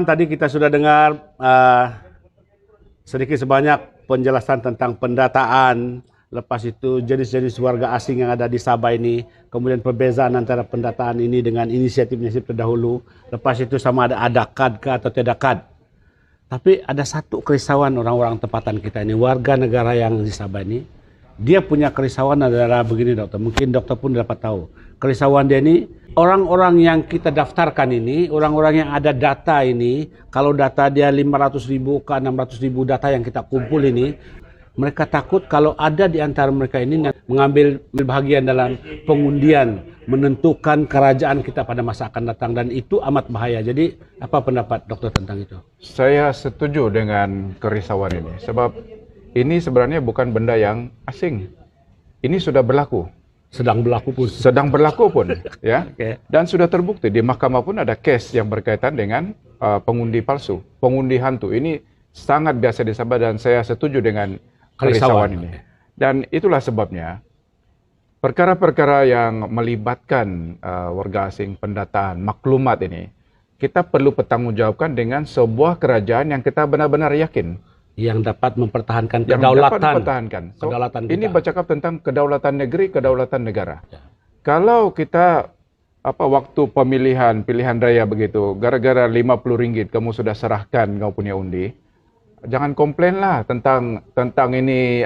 Tadi kita sudah dengar sedikit sebanyak penjelasan tentang pendataan, lepas itu jenis-jenis warga asing yang ada di Sabah ini, kemudian perbezaan antara pendataan ini dengan inisiatif-inisiatif terdahulu, lepas itu sama ada kad atau tidak kad. Tapi ada satu kerisauan orang-orang tempatan kita ini, warga negara yang di Sabah ini, dia punya kerisauan adalah begini dokter, mungkin dokter pun dapat tahu. Kerisauan dia ini, orang-orang yang kita daftarkan ini, orang-orang yang ada data ini, kalau data dia 500.000 ke 600.000 data yang kita kumpul ini, mereka takut kalau ada di antara mereka ini mengambil bahagian dalam pengundian, menentukan kerajaan kita pada masa akan datang, dan itu amat bahaya. Jadi apa pendapat dokter tentang itu? Saya setuju dengan kerisauan ini, sebab ini sebenarnya bukan benda yang asing. Ini sudah berlaku. Sedang berlaku pun. Ya. Okay. Dan sudah terbukti di mahkamah pun ada kes yang berkaitan dengan pengundi palsu, pengundi hantu. Ini sangat biasa di Sabah dan saya setuju dengan kerisauan ini. Dan itulah sebabnya perkara-perkara yang melibatkan warga asing, pendataan, maklumat ini, kita perlu pertanggungjawabkan dengan sebuah kerajaan yang kita benar-benar yakin. Yang dapat mempertahankan kedaulatan. So, ini bercakap tentang kedaulatan negeri, kedaulatan negara. Ya. Kalau kita waktu pilihan raya begitu, gara-gara RM50 kamu sudah serahkan kau punya undi, jangan komplain lah tentang ini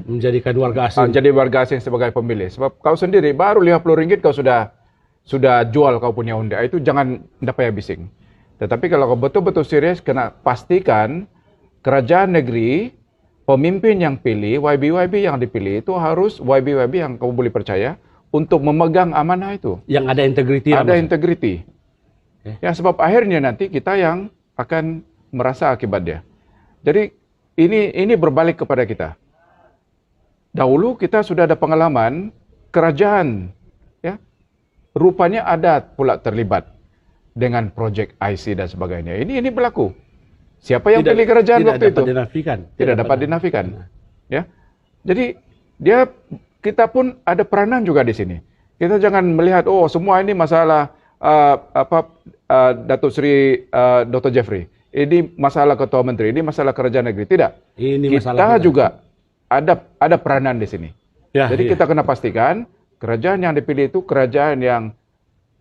menjadikan warga asing. Jadi warga asing sebagai pemilih. Sebab kau sendiri baru RM50 kau sudah jual kau punya undi. Itu jangan payah bising. Tetapi kalau betul-betul serius, kena pastikan kerajaan negeri, pemimpin yang pilih, YB yang dipilih itu harus YB yang kamu boleh percaya untuk memegang amanah itu. Yang ada integriti. Ada integriti. Ya, sebab akhirnya nanti kita yang akan merasa akibatnya. Jadi ini berbalik kepada kita. Dahulu kita sudah ada pengalaman kerajaan, ya, rupanya ada pula terlibat dengan projek IC dan sebagainya. Ini berlaku. Siapa yang pilih kerajaan waktu itu? Tidak dapat dinafikan. Ya. Jadi kita pun ada peranan juga di sini. Kita jangan melihat semua ini masalah Datuk Seri Dr. Jeffrey. Ini masalah ketua menteri, ini masalah kerajaan negeri. Tidak. Kita juga ada peranan di sini. Ya, jadi kita kena pastikan kerajaan yang dipilih itu kerajaan yang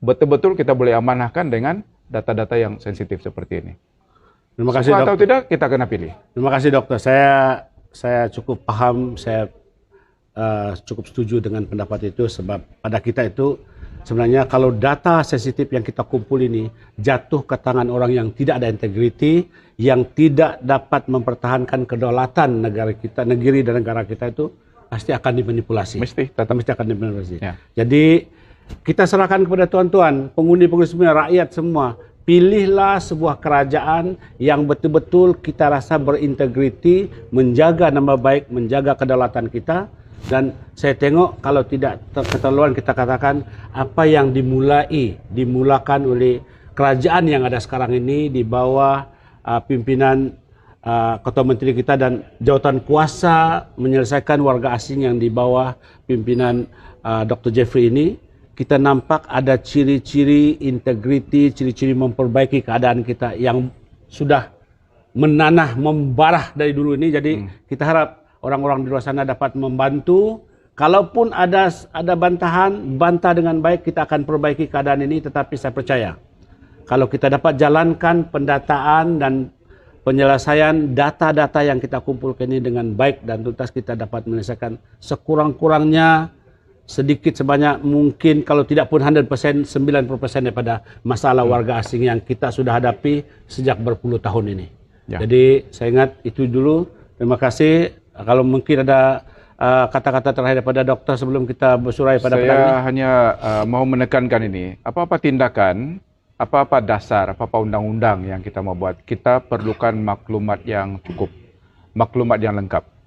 betul-betul kita boleh amanahkan dengan data-data yang sensitif seperti ini. Terima kasih dokter. Atau tidak, kita kena pilih. Terima kasih dokter. Saya cukup paham, saya cukup setuju dengan pendapat itu, sebab pada kita itu sebenarnya kalau data sensitif yang kita kumpul ini jatuh ke tangan orang yang tidak ada integriti, yang tidak dapat mempertahankan kedaulatan negara kita, negeri dan negara kita, itu pasti akan dimanipulasi. Mesti akan dimanipulasi. Ya. Jadi kita serahkan kepada tuan-tuan, pengundi-pengundi semua, rakyat semua. Pilihlah sebuah kerajaan yang betul-betul kita rasa berintegriti, menjaga nama baik, menjaga kedaulatan kita. Dan saya tengok kalau tidak keterlaluan kita katakan apa yang dimulakan oleh kerajaan yang ada sekarang ini di bawah pimpinan Ketua Menteri kita dan jawatan kuasa menyelesaikan warga asing yang di bawah pimpinan Dr. Jeffrey ini. Kita nampak ada ciri-ciri integriti, ciri-ciri memperbaiki keadaan kita yang sudah menanah, membarah dari dulu ini. Jadi kita harap orang-orang di luar sana dapat membantu. Kalaupun ada bantahan, bantah dengan baik, kita akan perbaiki keadaan ini. Tetapi saya percaya, kalau kita dapat jalankan pendataan dan penyelesaian data-data yang kita kumpulkan ini dengan baik dan tuntas, kita dapat menyelesaikan sekurang-kurangnya sedikit sebanyak mungkin, kalau tidak pun 100%, 90% daripada masalah warga asing yang kita sudah hadapi sejak berpuluh tahun ini. Ya. Jadi saya ingat itu dulu. Terima kasih. Kalau mungkin ada kata-kata terakhir daripada dokter sebelum kita bersurai pada petang ini. Saya hanya mau menekankan ini. Apa-apa tindakan, apa-apa dasar, apa-apa undang-undang yang kita mau buat, kita perlukan maklumat yang cukup, maklumat yang lengkap.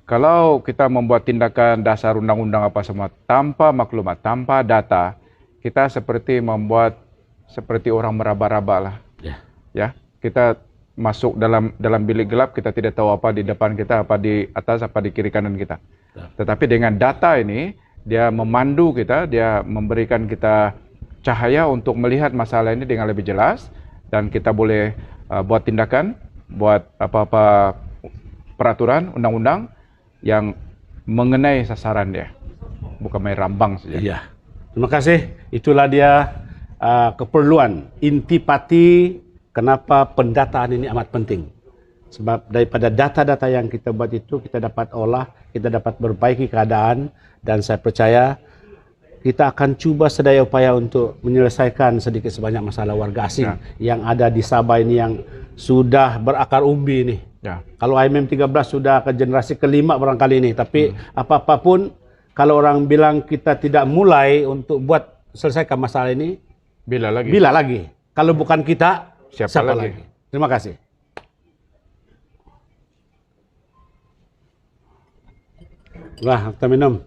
Kalau kita membuat tindakan dasar undang-undang apa semua tanpa maklumat, tanpa data, kita seperti orang meraba-raba lah. Ya, kita masuk dalam bilik gelap, kita tidak tahu apa di depan kita, apa di atas, apa di kiri kanan kita. Tetapi dengan data ini, dia memandu kita, dia memberikan kita cahaya untuk melihat masalah ini dengan lebih jelas, dan kita boleh buat tindakan, buat apa-apa peraturan, undang-undang yang mengenai sasaran dia. Bukan main rambang saja. Iya. Terima kasih. Itulah dia keperluan intipati kenapa pendataan ini amat penting. Sebab daripada data-data yang kita buat itu, kita dapat olah, kita dapat perbaiki keadaan, dan saya percaya kita akan cuba sedaya upaya untuk menyelesaikan sedikit sebanyak masalah warga asing yang ada di Sabah ini yang sudah berakar umbi ini. Ya. Kalau IMM 13 sudah ke generasi kelima barangkali ini, tapi apa-apapun kalau orang bilang kita tidak mulai untuk buat selesaikan masalah ini, Bila lagi? bila lagi? Kalau bukan kita, Siapa lagi? Terima kasih. Wah, kita minum.